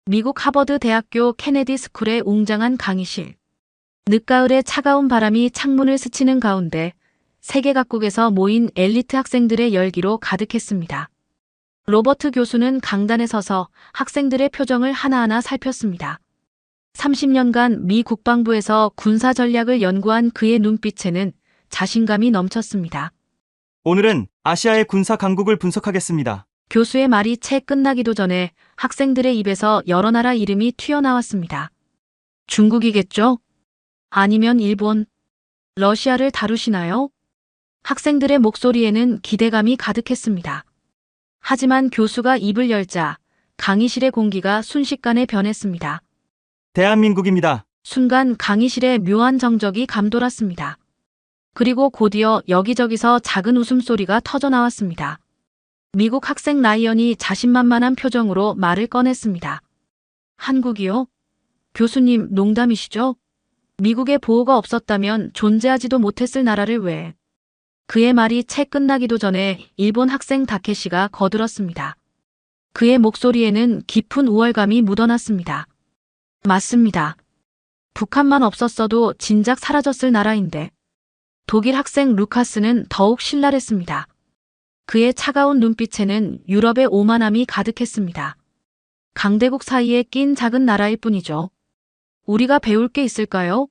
미국 하버드 대학교 케네디 스쿨의 웅장한 강의실. 늦가을에 차가운 바람이 창문을 스치는 가운데 세계 각국에서 모인 엘리트 학생들의 열기로 가득했습니다. 로버트 교수는 강단에 서서 학생들의 표정을 하나하나 살폈습니다. 30년간 미 국방부에서 군사 전략을 연구한 그의 눈빛에는 자신감이 넘쳤습니다. 오늘은 아시아의 군사 강국을 분석하겠습니다. 교수의 말이 채 끝나기도 전에 학생들의 입에서 여러 나라 이름이 튀어나왔습니다. 중국이겠죠? 아니면 일본, 러시아를 다루시나요? 학생들의 목소리에는 기대감이 가득했습니다. 하지만 교수가 입을 열자 강의실의 공기가 순식간에 변했습니다. 대한민국입니다. 순간 강의실에 묘한 정적이 감돌았습니다. 그리고 곧이어 여기저기서 작은 웃음소리가 터져나왔습니다. 미국 학생 라이언이 자신만만한 표정으로 말을 꺼냈습니다. 한국이요? 교수님, 농담이시죠? 미국의 보호가 없었다면 존재하지도 못했을 나라를 왜? 그의 말이 채 끝나기도 전에 일본 학생 다케시가 거들었습니다. 그의 목소리에는 깊은 우월감이 묻어났습니다. 맞습니다. 북한만 없었어도 진작 사라졌을 나라인데. 독일 학생 루카스는 더욱 신랄했습니다. 그의 차가운 눈빛에는 유럽의 오만함이 가득했습니다. 강대국 사이에 낀 작은 나라일 뿐이죠. 우리가 배울 게 있을까요?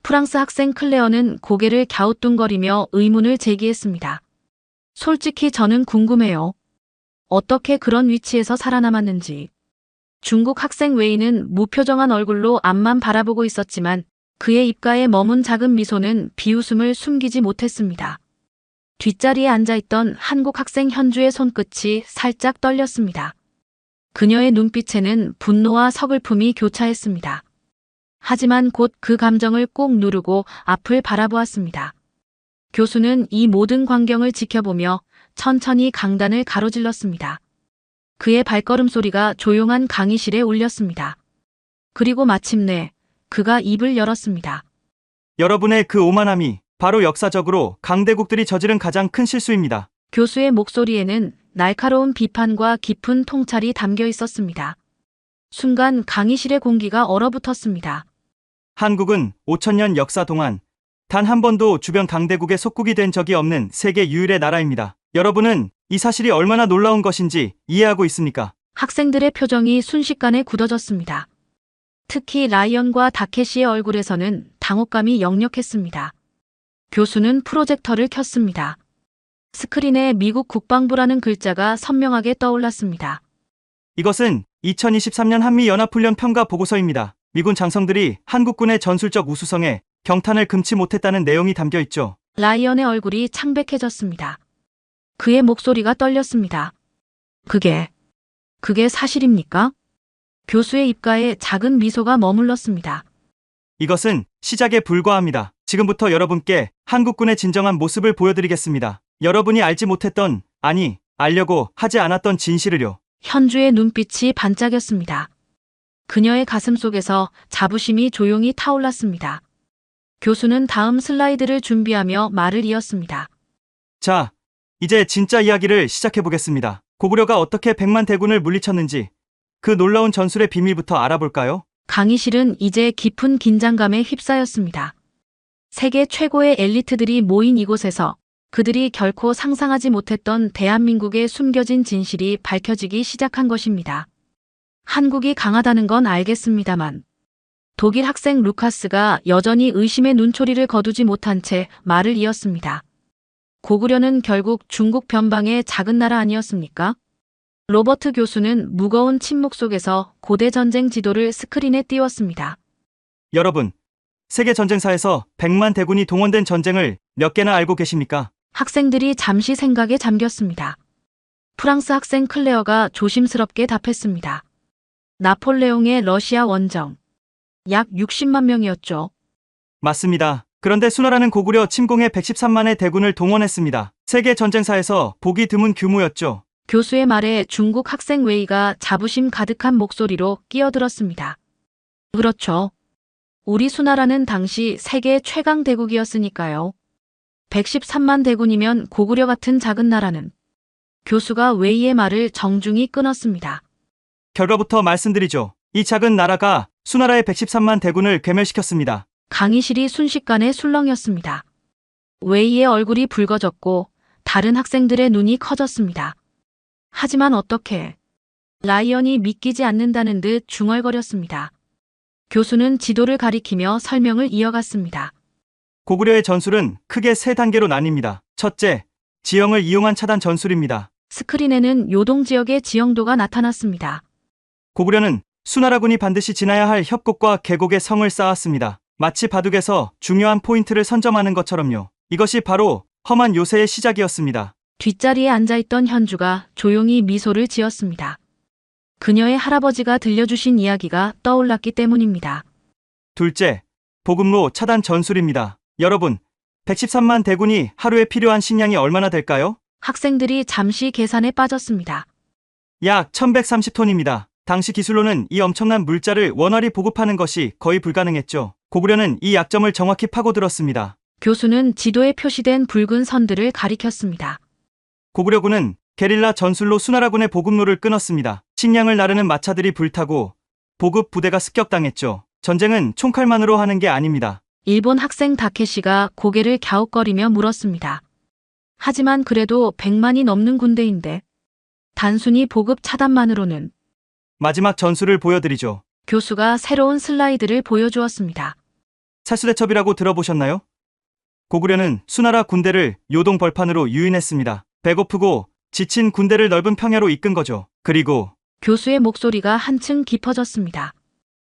프랑스 학생 클레어는 고개를 갸우뚱거리며 의문을 제기했습니다. 솔직히 저는 궁금해요. 어떻게 그런 위치에서 살아남았는지. 중국 학생 웨이는 무표정한 얼굴로 앞만 바라보고 있었지만 그의 입가에 머문 작은 미소는 비웃음을 숨기지 못했습니다. 뒷자리에 앉아있던 한국 학생 현주의 손끝이 살짝 떨렸습니다. 그녀의 눈빛에는 분노와 서글픔이 교차했습니다. 하지만 곧 그 감정을 꾹 누르고 앞을 바라보았습니다. 교수는 이 모든 광경을 지켜보며 천천히 강단을 가로질렀습니다. 그의 발걸음 소리가 조용한 강의실에 울렸습니다. 그리고 마침내 그가 입을 열었습니다. 여러분의 그 오만함이 바로 역사적으로 강대국들이 저지른 가장 큰 실수입니다. 교수의 목소리에는 날카로운 비판과 깊은 통찰이 담겨 있었습니다. 순간 강의실의 공기가 얼어붙었습니다. 한국은 5000년 역사 동안 단 한 번도 주변 강대국의 속국이 된 적이 없는 세계 유일의 나라입니다. 여러분은 이 사실이 얼마나 놀라운 것인지 이해하고 있습니까? 학생들의 표정이 순식간에 굳어졌습니다. 특히 라이언과 다케시의 얼굴에서는 당혹감이 역력했습니다. 교수는 프로젝터를 켰습니다. 스크린에 미국 국방부라는 글자가 선명하게 떠올랐습니다. 이것은 2023년 한미연합훈련 평가 보고서입니다. 미군 장성들이 한국군의 전술적 우수성에 경탄을 금치 못했다는 내용이 담겨 있죠. 라이언의 얼굴이 창백해졌습니다. 그의 목소리가 떨렸습니다. 그게 사실입니까? 교수의 입가에 작은 미소가 머물렀습니다. 이것은 시작에 불과합니다. 지금부터 여러분께 한국군의 진정한 모습을 보여드리겠습니다. 여러분이 알지 못했던, 아니, 알려고 하지 않았던 진실을요. 현주의 눈빛이 반짝였습니다. 그녀의 가슴 속에서 자부심이 조용히 타올랐습니다. 교수는 다음 슬라이드를 준비하며 말을 이었습니다. 자, 이제 진짜 이야기를 시작해보겠습니다. 고구려가 어떻게 100만 대군을 물리쳤는지 그 놀라운 전술의 비밀부터 알아볼까요? 강의실은 이제 깊은 긴장감에 휩싸였습니다. 세계 최고의 엘리트들이 모인 이곳에서 그들이 결코 상상하지 못했던 대한민국의 숨겨진 진실이 밝혀지기 시작한 것입니다. 한국이 강하다는 건 알겠습니다만 독일 학생 루카스가 여전히 의심의 눈초리를 거두지 못한 채 말을 이었습니다. 고구려는 결국 중국 변방의 작은 나라 아니었습니까? 로버트 교수는 무거운 침묵 속에서 고대 전쟁 지도를 스크린에 띄웠습니다. 여러분, 세계 전쟁사에서 100만 대군이 동원된 전쟁을 몇 개나 알고 계십니까? 학생들이 잠시 생각에 잠겼습니다. 프랑스 학생 클레어가 조심스럽게 답했습니다. 나폴레옹의 러시아 원정. 약 60만 명이었죠. 맞습니다. 그런데 수나라는 고구려 침공에 113만의 대군을 동원했습니다. 세계 전쟁사에서 보기 드문 규모였죠. 교수의 말에 중국 학생 웨이가 자부심 가득한 목소리로 끼어들었습니다. 그렇죠. 우리 수나라는 당시 세계 최강 대국이었으니까요. 113만 대군이면 고구려 같은 작은 나라는. 교수가 웨이의 말을 정중히 끊었습니다. 결과부터 말씀드리죠. 이 작은 나라가 수나라의 113만 대군을 괴멸시켰습니다. 강의실이 순식간에 술렁였습니다. 웨이의 얼굴이 붉어졌고 다른 학생들의 눈이 커졌습니다. 하지만 어떻게? 라이언이 믿기지 않는다는 듯 중얼거렸습니다. 교수는 지도를 가리키며 설명을 이어갔습니다. 고구려의 전술은 크게 세 단계로 나뉩니다. 첫째, 지형을 이용한 차단 전술입니다. 스크린에는 요동 지역의 지형도가 나타났습니다. 고구려는 수나라군이 반드시 지나야 할 협곡과 계곡에 성을 쌓았습니다. 마치 바둑에서 중요한 포인트를 선점하는 것처럼요. 이것이 바로 험한 요새의 시작이었습니다. 뒷자리에 앉아있던 현주가 조용히 미소를 지었습니다. 그녀의 할아버지가 들려주신 이야기가 떠올랐기 때문입니다. 둘째, 보급로 차단 전술입니다. 여러분, 113만 대군이 하루에 필요한 식량이 얼마나 될까요? 학생들이 잠시 계산에 빠졌습니다. 약 1130톤입니다. 당시 기술로는 이 엄청난 물자를 원활히 보급하는 것이 거의 불가능했죠. 고구려는 이 약점을 정확히 파고들었습니다. 교수는 지도에 표시된 붉은 선들을 가리켰습니다. 고구려군은 게릴라 전술로 수나라군의 보급로를 끊었습니다. 식량을 나르는 마차들이 불타고 보급 부대가 습격당했죠. 전쟁은 총칼만으로 하는 게 아닙니다. 일본 학생 다케시가 고개를 갸웃거리며 물었습니다. 하지만 그래도 100만이 넘는 군대인데 단순히 보급 차단만으로는. 마지막 전술을 보여드리죠. 교수가 새로운 슬라이드를 보여주었습니다. 살수대첩이라고 들어보셨나요? 고구려는 수나라 군대를 요동 벌판으로 유인했습니다. 배고프고 지친 군대를 넓은 평야로 이끈 거죠. 그리고 교수의 목소리가 한층 깊어졌습니다.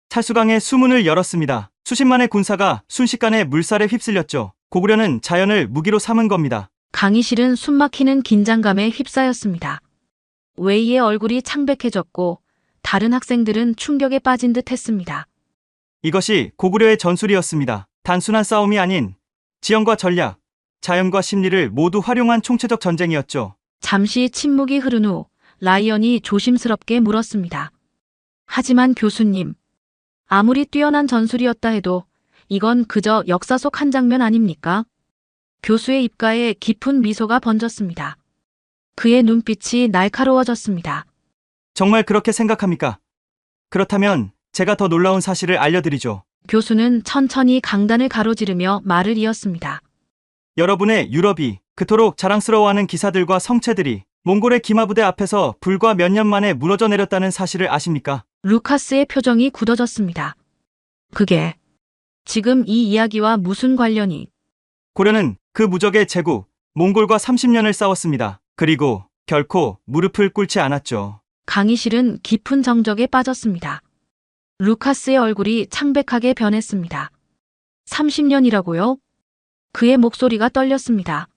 살수강의 수문을 열었습니다. 수십만의 군사가 순식간에 물살에 휩쓸렸죠. 고구려는 자연을 무기로 삼은 겁니다. 강의실은 숨막히는 긴장감에 휩싸였습니다. 웨이의 얼굴이 창백해졌고 다른 학생들은 충격에 빠진 듯 했습니다. 이것이 고구려의 전술이었습니다. 단순한 싸움이 아닌 지형과 전략, 자연과 심리를 모두 활용한 총체적 전쟁이었죠. 잠시 침묵이 흐른 후 라이언이 조심스럽게 물었습니다. 하지만 교수님, 아무리 뛰어난 전술이었다 해도 이건 그저 역사 속 한 장면 아닙니까? 교수의 입가에 깊은 미소가 번졌습니다. 그의 눈빛이 날카로워졌습니다. 정말 그렇게 생각합니까? 그렇다면 제가 더 놀라운 사실을 알려드리죠. 교수는 천천히 강단을 가로지르며 말을 이었습니다. 여러분의 유럽이 그토록 자랑스러워하는 기사들과 성체들이 몽골의 기마부대 앞에서 불과 몇 년 만에 무너져 내렸다는 사실을 아십니까? 루카스의 표정이 굳어졌습니다. 그게 지금 이 이야기와 무슨 관련이? 고려는 그 무적의 제국 몽골과 30년을 싸웠습니다. 그리고 결코 무릎을 꿇지 않았죠. 강의실은 깊은 정적에 빠졌습니다. 루카스의 얼굴이 창백하게 변했습니다. 30년이라고요? 그의 목소리가 떨렸습니다.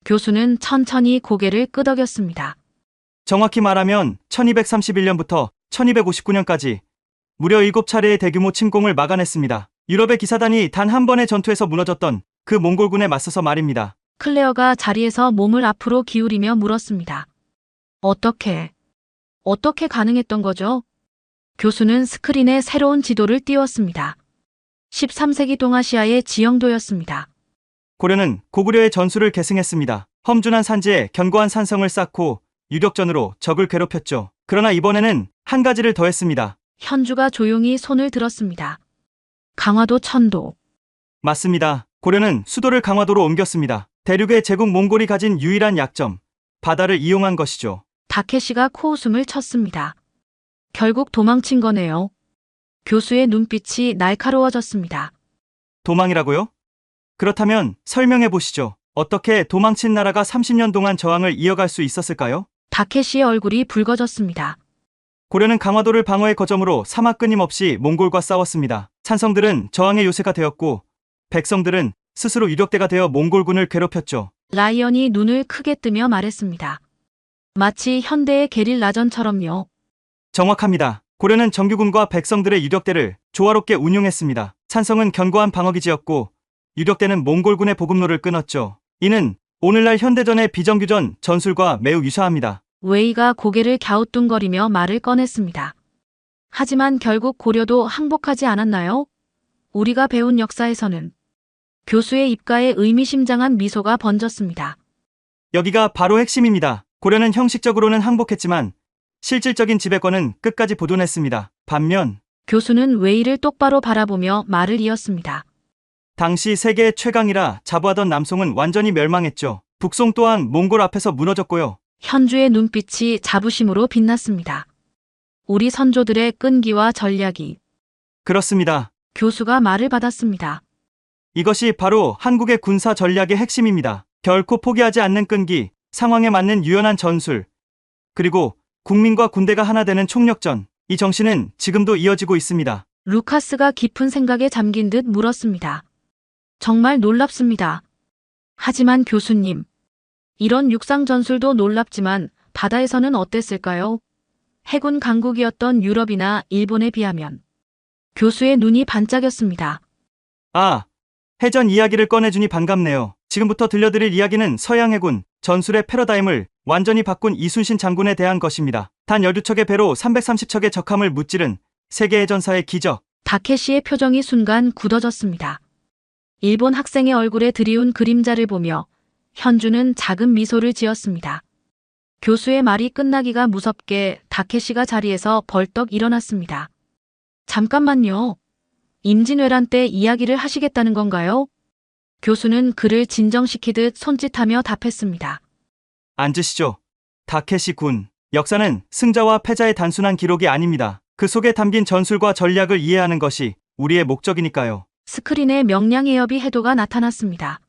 교수는 천천히 고개를 끄덕였습니다. 정확히 말하면 1231년부터 1259년까지 무려 7차례의 대규모 침공을 막아냈습니다. 유럽의 기사단이 단 한 번의 전투에서 무너졌던 그 몽골군에 맞서서 말입니다. 클레어가 자리에서 몸을 앞으로 기울이며 물었습니다. 어떻게 가능했던 거죠? 교수는 스크린에 새로운 지도를 띄웠습니다. 13세기 동아시아의 지형도였습니다. 고려는 고구려의 전술을 계승했습니다. 험준한 산지에 견고한 산성을 쌓고 유격전으로 적을 괴롭혔죠. 그러나 이번에는 한 가지를 더했습니다. 현주가 조용히 손을 들었습니다. 강화도 천도. 맞습니다. 고려는 수도를 강화도로 옮겼습니다. 대륙의 제국 몽골이 가진 유일한 약점, 바다를 이용한 것이죠. 다케시가 코웃음을 쳤습니다. 결국 도망친 거네요. 교수의 눈빛이 날카로워졌습니다. 도망이라고요? 그렇다면 설명해 보시죠. 어떻게 도망친 나라가 30년 동안 저항을 이어갈 수 있었을까요? 다케시의 얼굴이 붉어졌습니다. 고려는 강화도를 방어의 거점으로 사막 끊임없이 몽골과 싸웠습니다. 산성들은 저항의 요새가 되었고 백성들은 스스로 유력대가 되어 몽골군을 괴롭혔죠. 라이언이 눈을 크게 뜨며 말했습니다. 마치 현대의 게릴라전처럼요. 정확합니다. 고려는 정규군과 백성들의 유력대를 조화롭게 운용했습니다. 산성은 견고한 방어기지였고 유력대는 몽골군의 보급로를 끊었죠. 이는 오늘날 현대전의 비정규전 전술과 매우 유사합니다. 웨이가 고개를 갸우뚱거리며 말을 꺼냈습니다. 하지만 결국 고려도 항복하지 않았나요? 우리가 배운 역사에서는. 교수의 입가에 의미심장한 미소가 번졌습니다. 여기가 바로 핵심입니다. 고려는 형식적으로는 항복했지만 실질적인 지배권은 끝까지 보존했습니다. 반면 교수는 웨이를 똑바로 바라보며 말을 이었습니다. 당시 세계의 최강이라 자부하던 남송은 완전히 멸망했죠. 북송 또한 몽골 앞에서 무너졌고요. 현주의 눈빛이 자부심으로 빛났습니다. 우리 선조들의 끈기와 전략이. 그렇습니다. 교수가 말을 받았습니다. 이것이 바로 한국의 군사 전략의 핵심입니다. 결코 포기하지 않는 끈기, 상황에 맞는 유연한 전술, 그리고 국민과 군대가 하나 되는 총력전. 이 정신은 지금도 이어지고 있습니다. 루카스가 깊은 생각에 잠긴 듯 물었습니다. 정말 놀랍습니다. 하지만 교수님, 이런 육상 전술도 놀랍지만 바다에서는 어땠을까요? 해군 강국이었던 유럽이나 일본에 비하면. 교수의 눈이 반짝였습니다. 아, 해전 이야기를 꺼내주니 반갑네요. 지금부터 들려드릴 이야기는 서양 해군 전술의 패러다임을 완전히 바꾼 이순신 장군에 대한 것입니다. 단 12척의 배로 330척의 적함을 무찌른 세계해전사의 기적. 다케시의 표정이 순간 굳어졌습니다. 일본 학생의 얼굴에 드리운 그림자를 보며 현주는 작은 미소를 지었습니다. 교수의 말이 끝나기가 무섭게 다케시가 자리에서 벌떡 일어났습니다. 잠깐만요. 임진왜란 때 이야기를 하시겠다는 건가요? 교수는 그를 진정시키듯 손짓하며 답했습니다. 앉으시죠. 다케시 군. 역사는 승자와 패자의 단순한 기록이 아닙니다. 그 속에 담긴 전술과 전략을 이해하는 것이 우리의 목적이니까요. 스크린에 명량 해협이 해도가 나타났습니다.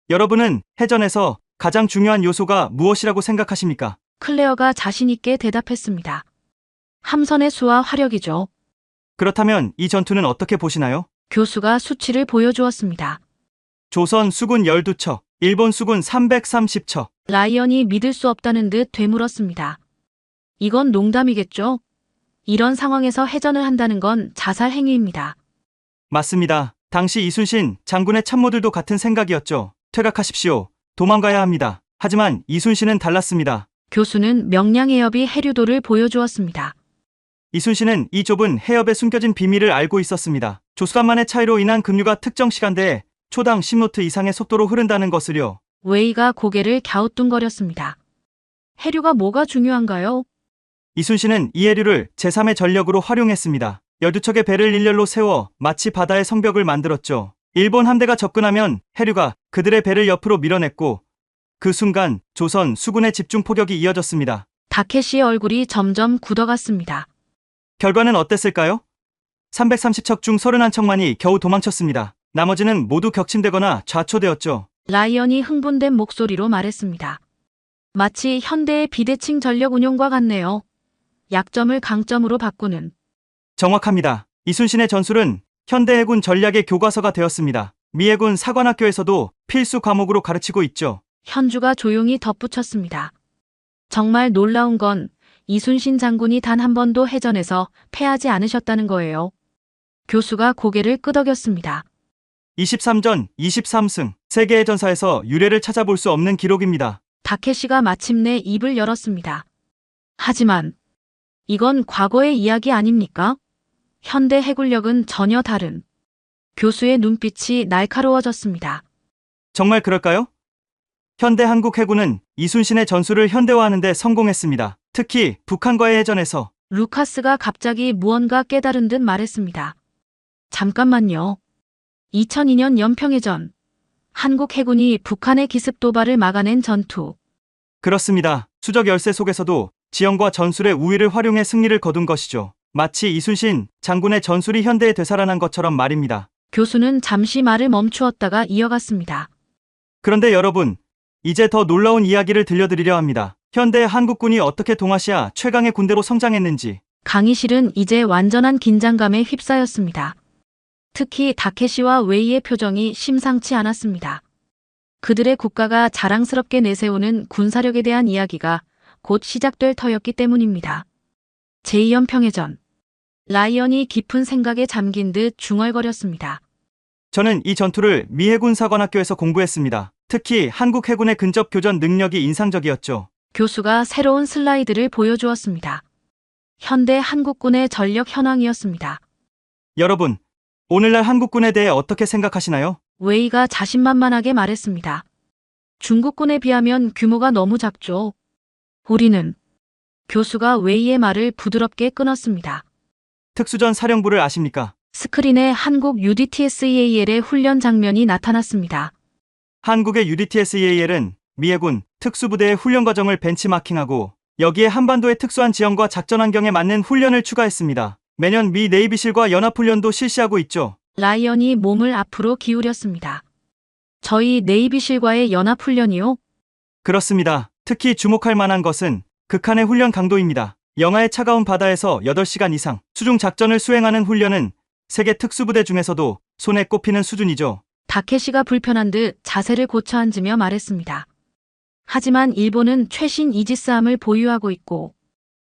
여러분은 해전에서 가장 중요한 요소가 무엇이라고 생각하십니까? 클레어가 자신있게 대답했습니다. 함선의 수와 화력이죠. 그렇다면 이 전투는 어떻게 보시나요? 교수가 수치를 보여주었습니다. 조선 수군 12척, 일본 수군 330척. 라이언이 믿을 수 없다는 듯 되물었습니다. 이건 농담이겠죠? 이런 상황에서 해전을 한다는 건 자살 행위입니다. 맞습니다. 당시 이순신 장군의 참모들도 같은 생각이었죠. 퇴각하십시오. 도망가야 합니다. 하지만 이순신은 달랐습니다. 교수는 명량 해협이 해류도를 보여주었습니다. 이순신은 이 좁은 해협에 숨겨진 비밀을 알고 있었습니다. 조수간만의 차이로 인한 급류가 특정 시간대에 초당 10노트 이상의 속도로 흐른다는 것을요. 웨이가 고개를 갸우뚱거렸습니다. 해류가 뭐가 중요한가요? 이순신은 이 해류를 제3의 전력으로 활용했습니다. 12척의 배를 일렬로 세워 마치 바다의 성벽을 만들었죠. 일본 함대가 접근하면 해류가 그들의 배를 옆으로 밀어냈고 그 순간 조선 수군의 집중 포격이 이어졌습니다. 다케시의 얼굴이 점점 굳어갔습니다. 결과는 어땠을까요? 330척 중 31척만이 겨우 도망쳤습니다. 나머지는 모두 격침되거나 좌초되었죠. 라이언이 흥분된 목소리로 말했습니다. 마치 현대의 비대칭 전력 운용과 같네요. 약점을 강점으로 바꾸는. 정확합니다. 이순신의 전술은 현대 해군 전략의 교과서가 되었습니다. 미 해군 사관학교에서도 필수 과목으로 가르치고 있죠. 현주가 조용히 덧붙였습니다. 정말 놀라운 건 이순신 장군이 단 한 번도 해전에서 패하지 않으셨다는 거예요. 교수가 고개를 끄덕였습니다. 23전 23승. 세계해전사에서 유례를 찾아볼 수 없는 기록입니다. 다케시가 마침내 입을 열었습니다. 하지만 이건 과거의 이야기 아닙니까? 현대 해군력은 전혀 다른. 교수의 눈빛이 날카로워졌습니다. 정말 그럴까요? 현대 한국 해군은 이순신의 전술을 현대화하는 데 성공했습니다. 특히 북한과의 해전에서. 루카스가 갑자기 무언가 깨달은 듯 말했습니다. 잠깐만요. 2002년 연평해전. 한국 해군이 북한의 기습 도발을 막아낸 전투. 그렇습니다. 수적 열세 속에서도 지형과 전술의 우위를 활용해 승리를 거둔 것이죠. 마치 이순신 장군의 전술이 현대에 되살아난 것처럼 말입니다. 교수는 잠시 말을 멈추었다가 이어갔습니다. 그런데 여러분, 이제 더 놀라운 이야기를 들려드리려 합니다. 현대 한국군이 어떻게 동아시아 최강의 군대로 성장했는지. 강의실은 이제 완전한 긴장감에 휩싸였습니다. 특히 다케시와 웨이의 표정이 심상치 않았습니다. 그들의 국가가 자랑스럽게 내세우는 군사력에 대한 이야기가 곧 시작될 터였기 때문입니다. 제2연평해전. 라이언이 깊은 생각에 잠긴 듯 중얼거렸습니다. 저는 이 전투를 미 해군 사관학교에서 공부했습니다. 특히 한국 해군의 근접 교전 능력이 인상적이었죠. 교수가 새로운 슬라이드를 보여주었습니다. 현대 한국군의 전력 현황이었습니다. 여러분, 오늘날 한국군에 대해 어떻게 생각하시나요? 웨이가 자신만만하게 말했습니다. 중국군에 비하면 규모가 너무 작죠. 우리는. 교수가 웨이의 말을 부드럽게 끊었습니다. 특수전 사령부를 아십니까? 스크린에 한국 UDTSEAL의 훈련 장면이 나타났습니다. 한국의 UDTSEAL은 미 해군 특수부대의 훈련 과정을 벤치마킹하고 여기에 한반도의 특수한 지형과 작전 환경에 맞는 훈련을 추가했습니다. 매년 미 네이비실과 연합훈련도 실시하고 있죠. 라이언이 몸을 앞으로 기울였습니다. 저희 네이비실과의 연합훈련이요? 그렇습니다. 특히 주목할 만한 것은 극한의 훈련 강도입니다. 영하의 차가운 바다에서 8시간 이상 수중 작전을 수행하는 훈련은 세계 특수부대 중에서도 손에 꼽히는 수준이죠. 다케시가 불편한 듯 자세를 고쳐 앉으며 말했습니다. 하지만 일본은 최신 이지스함을 보유하고 있고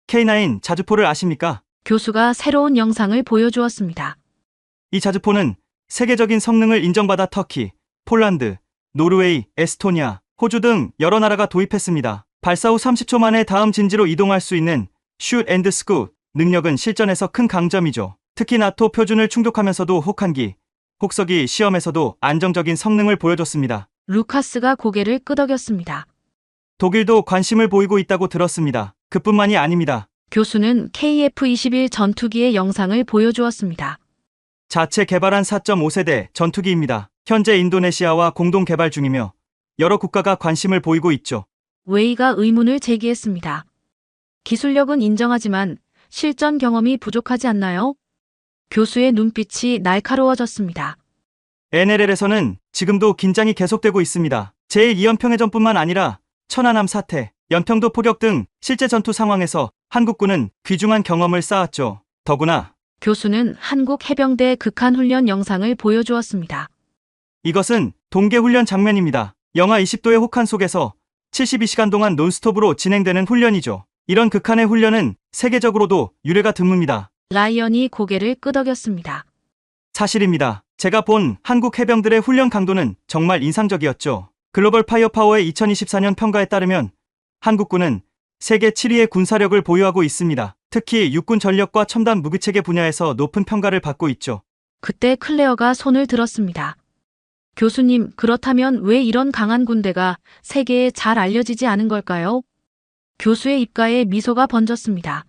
K9 자주포를 아십니까? 교수가 새로운 영상을 보여주었습니다. 이 자주포는 세계적인 성능을 인정받아 터키, 폴란드, 노르웨이, 에스토니아, 호주 등 여러 나라가 도입했습니다. 발사 후 30초 만에 다음 진지로 이동할 수 있는 슛 앤드 스쿠 능력은 실전에서 큰 강점이죠. 특히 나토 표준을 충족하면서도 혹한기, 혹서기 시험에서도 안정적인 성능을 보여줬습니다. 루카스가 고개를 끄덕였습니다. 독일도 관심을 보이고 있다고 들었습니다. 그뿐만이 아닙니다. 교수는 KF-21 전투기의 영상을 보여주었습니다. 자체 개발한 4.5세대 전투기입니다. 현재 인도네시아와 공동 개발 중이며 여러 국가가 관심을 보이고 있죠. 웨이가 의문을 제기했습니다. 기술력은 인정하지만 실전 경험이 부족하지 않나요? 교수의 눈빛이 날카로워졌습니다. NLL에서는 지금도 긴장이 계속되고 있습니다. 제2연평해전뿐만 아니라 천안함 사태, 연평도 포격 등 실제 전투 상황에서 한국군은 귀중한 경험을 쌓았죠. 더구나 교수는 한국 해병대 극한훈련 영상을 보여주었습니다. 이것은 동계훈련 장면입니다. 영하 20도의 혹한 속에서 72시간 동안 논스톱으로 진행되는 훈련이죠. 이런 극한의 훈련은 세계적으로도 유례가 드뭅니다. 라이언이 고개를 끄덕였습니다. 사실입니다. 제가 본 한국 해병들의 훈련 강도는 정말 인상적이었죠. 글로벌 파이어파워의 2024년 평가에 따르면 한국군은 세계 7위의 군사력을 보유하고 있습니다. 특히 육군 전력과 첨단 무기체계 분야에서 높은 평가를 받고 있죠. 그때 클레어가 손을 들었습니다. 교수님, 그렇다면 왜 이런 강한 군대가 세계에 잘 알려지지 않은 걸까요? 교수의 입가에 미소가 번졌습니다.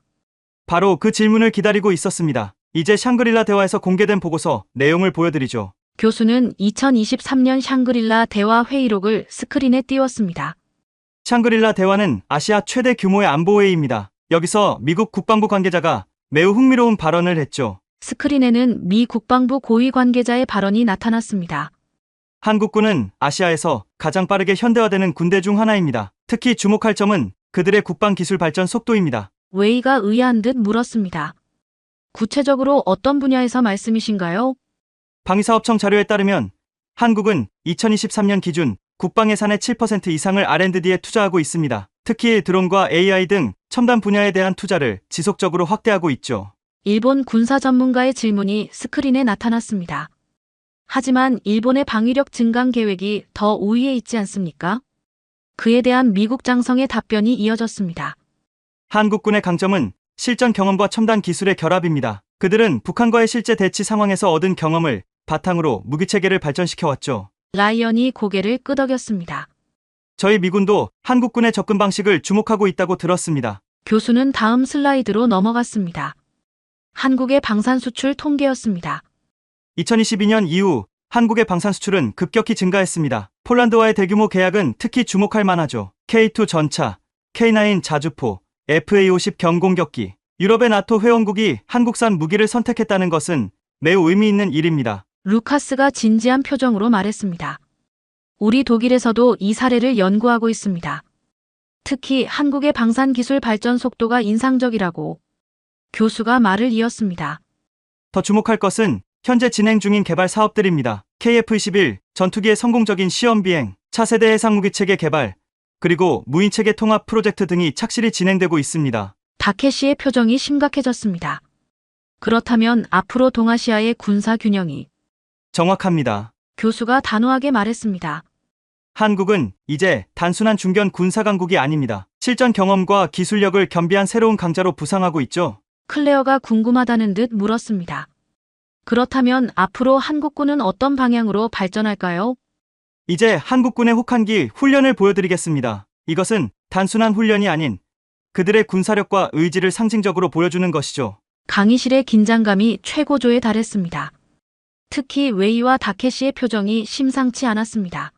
바로 그 질문을 기다리고 있었습니다. 이제 샹그릴라 대화에서 공개된 보고서 내용을 보여드리죠. 교수는 2023년 샹그릴라 대화 회의록을 스크린에 띄웠습니다. 샹그릴라 대화는 아시아 최대 규모의 안보회의입니다. 여기서 미국 국방부 관계자가 매우 흥미로운 발언을 했죠. 스크린에는 미 국방부 고위 관계자의 발언이 나타났습니다. 한국군은 아시아에서 가장 빠르게 현대화되는 군대 중 하나입니다. 특히 주목할 점은 그들의 국방기술 발전 속도입니다. 웨이가 의아한 듯 물었습니다. 구체적으로 어떤 분야에서 말씀이신가요? 방위사업청 자료에 따르면 한국은 2023년 기준 국방 예산의 7% 이상을 R&D에 투자하고 있습니다. 특히 드론과 AI 등 첨단 분야에 대한 투자를 지속적으로 확대하고 있죠. 일본 군사 전문가의 질문이 스크린에 나타났습니다. 하지만 일본의 방위력 증강 계획이 더 우위에 있지 않습니까? 그에 대한 미국 장성의 답변이 이어졌습니다. 한국군의 강점은 실전 경험과 첨단 기술의 결합입니다. 그들은 북한과의 실제 대치 상황에서 얻은 경험을 바탕으로 무기체계를 발전시켜왔죠. 라이언이 고개를 끄덕였습니다. 저희 미군도 한국군의 접근 방식을 주목하고 있다고 들었습니다. 교수는 다음 슬라이드로 넘어갔습니다. 한국의 방산 수출 통계였습니다. 2022년 이후 한국의 방산 수출은 급격히 증가했습니다. 폴란드와의 대규모 계약은 특히 주목할 만하죠. K2 전차, K9 자주포, FA-50 경공격기, 유럽의 나토 회원국이 한국산 무기를 선택했다는 것은 매우 의미 있는 일입니다. 루카스가 진지한 표정으로 말했습니다. 우리 독일에서도 이 사례를 연구하고 있습니다. 특히 한국의 방산 기술 발전 속도가 인상적이라고 교수가 말을 이었습니다. 더 주목할 것은 현재 진행 중인 개발 사업들입니다. KF-21 전투기의 성공적인 시험 비행, 차세대 해상무기체계 개발, 그리고 무인체계 통합 프로젝트 등이 착실히 진행되고 있습니다. 다케시의 표정이 심각해졌습니다. 그렇다면 앞으로 동아시아의 군사 균형이 정확합니다. 교수가 단호하게 말했습니다. 한국은 이제 단순한 중견 군사 강국이 아닙니다. 실전 경험과 기술력을 겸비한 새로운 강자로 부상하고 있죠. 클레어가 궁금하다는 듯 물었습니다. 그렇다면 앞으로 한국군은 어떤 방향으로 발전할까요? 이제 한국군의 혹한기 훈련을 보여드리겠습니다. 이것은 단순한 훈련이 아닌 그들의 군사력과 의지를 상징적으로 보여주는 것이죠. 강의실의 긴장감이 최고조에 달했습니다. 특히 웨이와 다케시의 표정이 심상치 않았습니다.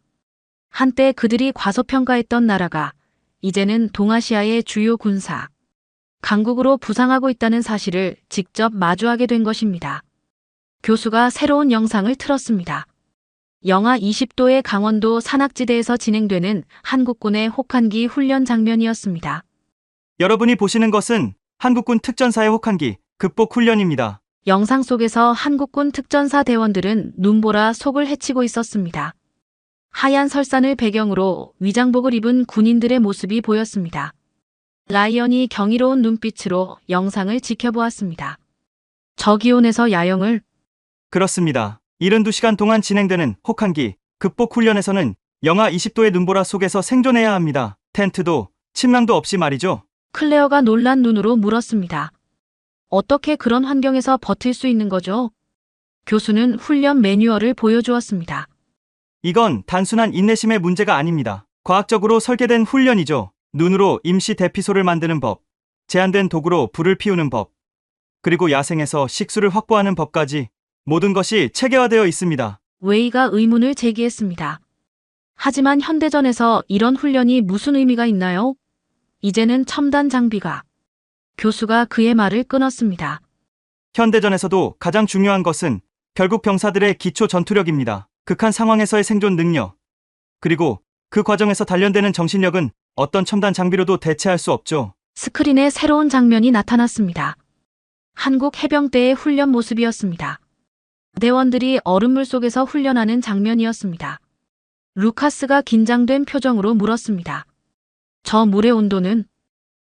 한때 그들이 과소평가했던 나라가 이제는 동아시아의 주요 군사 강국으로 부상하고 있다는 사실을 직접 마주하게 된 것입니다. 교수가 새로운 영상을 틀었습니다. 영하 20도의 강원도 산악지대에서 진행되는 한국군의 혹한기 훈련 장면이었습니다. 여러분이 보시는 것은 한국군 특전사의 혹한기 극복 훈련입니다. 영상 속에서 한국군 특전사 대원들은 눈보라 속을 헤치고 있었습니다. 하얀 설산을 배경으로 위장복을 입은 군인들의 모습이 보였습니다. 라이언이 경이로운 눈빛으로 영상을 지켜보았습니다. 저 기온에서 야영을? 그렇습니다. 72시간 동안 진행되는 혹한기 극복 훈련에서는 영하 20도의 눈보라 속에서 생존해야 합니다. 텐트도 침낭도 없이 말이죠. 클레어가 놀란 눈으로 물었습니다. 어떻게 그런 환경에서 버틸 수 있는 거죠? 교수는 훈련 매뉴얼을 보여주었습니다. 이건 단순한 인내심의 문제가 아닙니다. 과학적으로 설계된 훈련이죠. 눈으로 임시 대피소를 만드는 법, 제한된 도구로 불을 피우는 법, 그리고 야생에서 식수를 확보하는 법까지 모든 것이 체계화되어 있습니다. 웨이가 의문을 제기했습니다. 하지만 현대전에서 이런 훈련이 무슨 의미가 있나요? 이제는 첨단 장비가. 교수가 그의 말을 끊었습니다. 현대전에서도 가장 중요한 것은 결국 병사들의 기초 전투력입니다. 극한 상황에서의 생존 능력, 그리고 그 과정에서 단련되는 정신력은 어떤 첨단 장비로도 대체할 수 없죠. 스크린에 새로운 장면이 나타났습니다. 한국 해병대의 훈련 모습이었습니다. 대원들이 얼음물 속에서 훈련하는 장면이었습니다. 루카스가 긴장된 표정으로 물었습니다. 저 물의 온도는?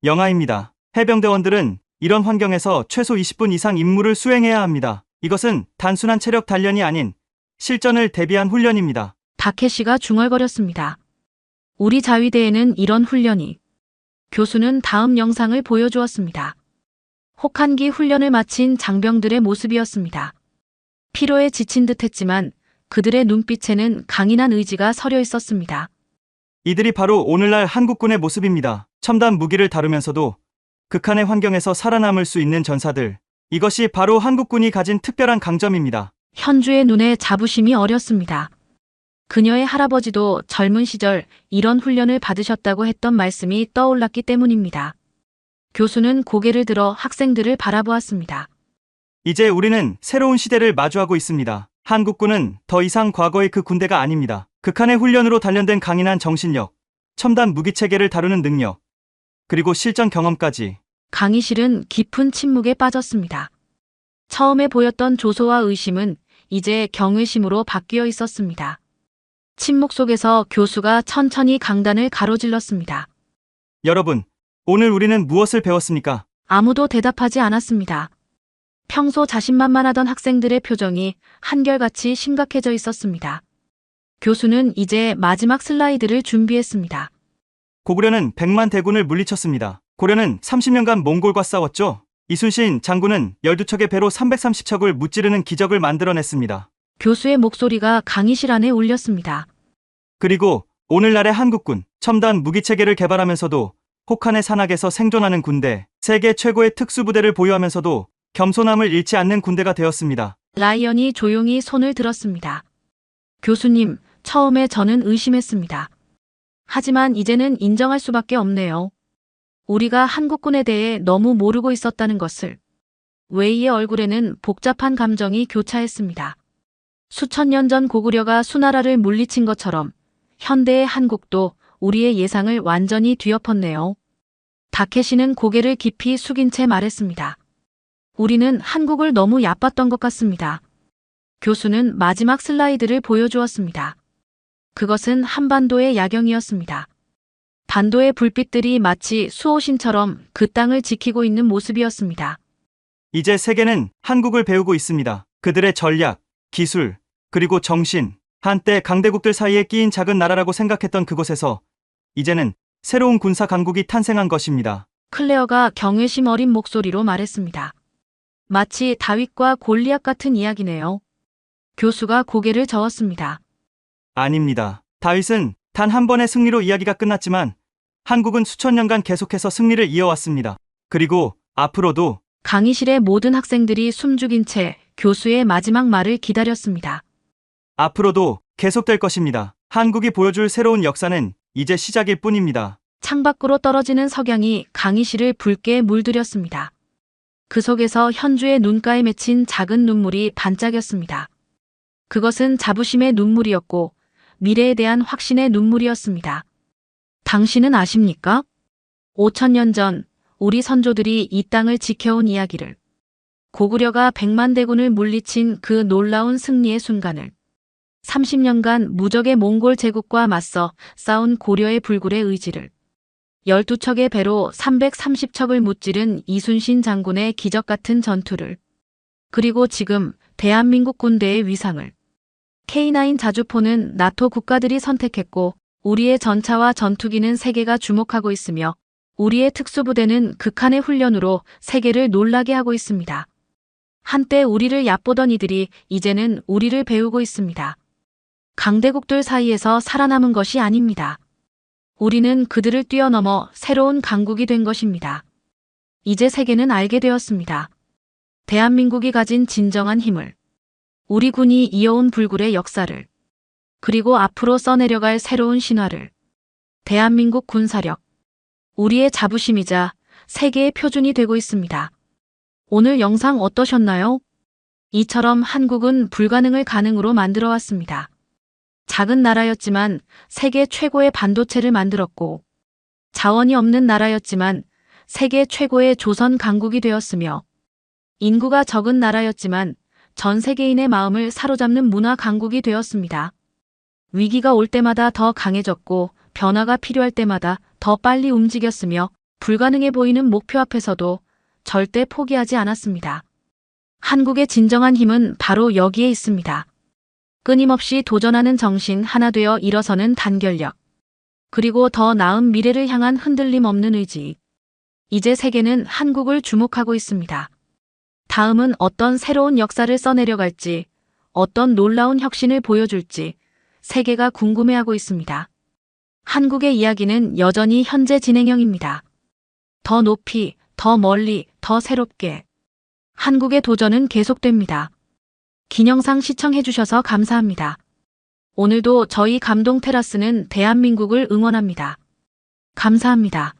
영하입니다. 해병대원들은 이런 환경에서 최소 20분 이상 임무를 수행해야 합니다. 이것은 단순한 체력 단련이 아닌 실전을 대비한 훈련입니다. 다케시가 중얼거렸습니다. 우리 자위대에는 이런 훈련이. 교수는 다음 영상을 보여주었습니다. 혹한기 훈련을 마친 장병들의 모습이었습니다. 피로에 지친 듯 했지만 그들의 눈빛에는 강인한 의지가 서려 있었습니다. 이들이 바로 오늘날 한국군의 모습입니다. 첨단 무기를 다루면서도 극한의 환경에서 살아남을 수 있는 전사들. 이것이 바로 한국군이 가진 특별한 강점입니다. 현주의 눈에 자부심이 어렸습니다. 그녀의 할아버지도 젊은 시절 이런 훈련을 받으셨다고 했던 말씀이 떠올랐기 때문입니다. 교수는 고개를 들어 학생들을 바라보았습니다. 이제 우리는 새로운 시대를 마주하고 있습니다. 한국군은 더 이상 과거의 그 군대가 아닙니다. 극한의 훈련으로 단련된 강인한 정신력, 첨단 무기체계를 다루는 능력, 그리고 실전 경험까지. 강의실은 깊은 침묵에 빠졌습니다. 처음에 보였던 조소와 의심은 이제 경외심으로 바뀌어 있었습니다. 침묵 속에서 교수가 천천히 강단을 가로질렀습니다. 여러분, 오늘 우리는 무엇을 배웠습니까? 아무도 대답하지 않았습니다. 평소 자신만만하던 학생들의 표정이 한결같이 심각해져 있었습니다. 교수는 이제 마지막 슬라이드를 준비했습니다. 고구려는 100만 대군을 물리쳤습니다. 고려는 30년간 몽골과 싸웠죠. 이순신 장군은 12척의 배로 330척을 무찌르는 기적을 만들어냈습니다. 교수의 목소리가 강의실 안에 울렸습니다. 그리고 오늘날의 한국군, 첨단 무기체계를 개발하면서도 혹한의 산악에서 생존하는 군대, 세계 최고의 특수부대를 보유하면서도 겸손함을 잃지 않는 군대가 되었습니다. 라이언이 조용히 손을 들었습니다. 교수님, 처음에 저는 의심했습니다. 하지만 이제는 인정할 수밖에 없네요. 우리가 한국군에 대해 너무 모르고 있었다는 것을. 웨이의 얼굴에는 복잡한 감정이 교차했습니다. 수천 년 전 고구려가 수나라를 물리친 것처럼 현대의 한국도 우리의 예상을 완전히 뒤엎었네요. 다케시는 고개를 깊이 숙인 채 말했습니다. 우리는 한국을 너무 얕봤던 것 같습니다. 교수는 마지막 슬라이드를 보여주었습니다. 그것은 한반도의 야경이었습니다. 반도의 불빛들이 마치 수호신처럼 그 땅을 지키고 있는 모습이었습니다. 이제 세계는 한국을 배우고 있습니다. 그들의 전략, 기술, 그리고 정신. 한때 강대국들 사이에 끼인 작은 나라라고 생각했던 그곳에서 이제는 새로운 군사 강국이 탄생한 것입니다. 클레어가 경외심 어린 목소리로 말했습니다. 마치 다윗과 골리앗 같은 이야기네요. 교수가 고개를 저었습니다. 아닙니다. 다윗은 단 한 번의 승리로 이야기가 끝났지만 한국은 수천 년간 계속해서 승리를 이어왔습니다. 그리고 앞으로도. 강의실의 모든 학생들이 숨죽인 채 교수의 마지막 말을 기다렸습니다. 앞으로도 계속될 것입니다. 한국이 보여줄 새로운 역사는 이제 시작일 뿐입니다. 창밖으로 떨어지는 석양이 강의실을 붉게 물들였습니다. 그 속에서 현주의 눈가에 맺힌 작은 눈물이 반짝였습니다. 그것은 자부심의 눈물이었고 미래에 대한 확신의 눈물이었습니다. 당신은 아십니까? 5,000년 전 우리 선조들이 이 땅을 지켜온 이야기를, 고구려가 100만 대군을 물리친 그 놀라운 승리의 순간을, 30년간 무적의 몽골 제국과 맞서 싸운 고려의 불굴의 의지를, 12척의 배로 330척을 무찌른 이순신 장군의 기적 같은 전투를, 그리고 지금 대한민국 군대의 위상을. K9 자주포는 나토 국가들이 선택했고 우리의 전차와 전투기는 세계가 주목하고 있으며 우리의 특수부대는 극한의 훈련으로 세계를 놀라게 하고 있습니다. 한때 우리를 얕보던 이들이 이제는 우리를 배우고 있습니다. 강대국들 사이에서 살아남은 것이 아닙니다. 우리는 그들을 뛰어넘어 새로운 강국이 된 것입니다. 이제 세계는 알게 되었습니다. 대한민국이 가진 진정한 힘을, 우리 군이 이어온 불굴의 역사를, 그리고 앞으로 써내려갈 새로운 신화를. 대한민국 군사력, 우리의 자부심이자 세계의 표준이 되고 있습니다. 오늘 영상 어떠셨나요? 이처럼 한국은 불가능을 가능으로 만들어 왔습니다. 작은 나라였지만 세계 최고의 반도체를 만들었고, 자원이 없는 나라였지만 세계 최고의 조선 강국이 되었으며, 인구가 적은 나라였지만 전 세계인의 마음을 사로잡는 문화 강국이 되었습니다. 위기가 올 때마다 더 강해졌고 변화가 필요할 때마다 더 빨리 움직였으며 불가능해 보이는 목표 앞에서도 절대 포기하지 않았습니다. 한국의 진정한 힘은 바로 여기에 있습니다. 끊임없이 도전하는 정신, 하나 되어 일어서는 단결력, 그리고 더 나은 미래를 향한 흔들림 없는 의지. 이제 세계는 한국을 주목하고 있습니다. 다음은 어떤 새로운 역사를 써내려갈지, 어떤 놀라운 혁신을 보여줄지 세계가 궁금해하고 있습니다. 한국의 이야기는 여전히 현재 진행형입니다. 더 높이, 더 멀리, 더 새롭게. 한국의 도전은 계속됩니다. 긴 영상 시청해주셔서 감사합니다. 오늘도 저희 감동 테라스는 대한민국을 응원합니다. 감사합니다.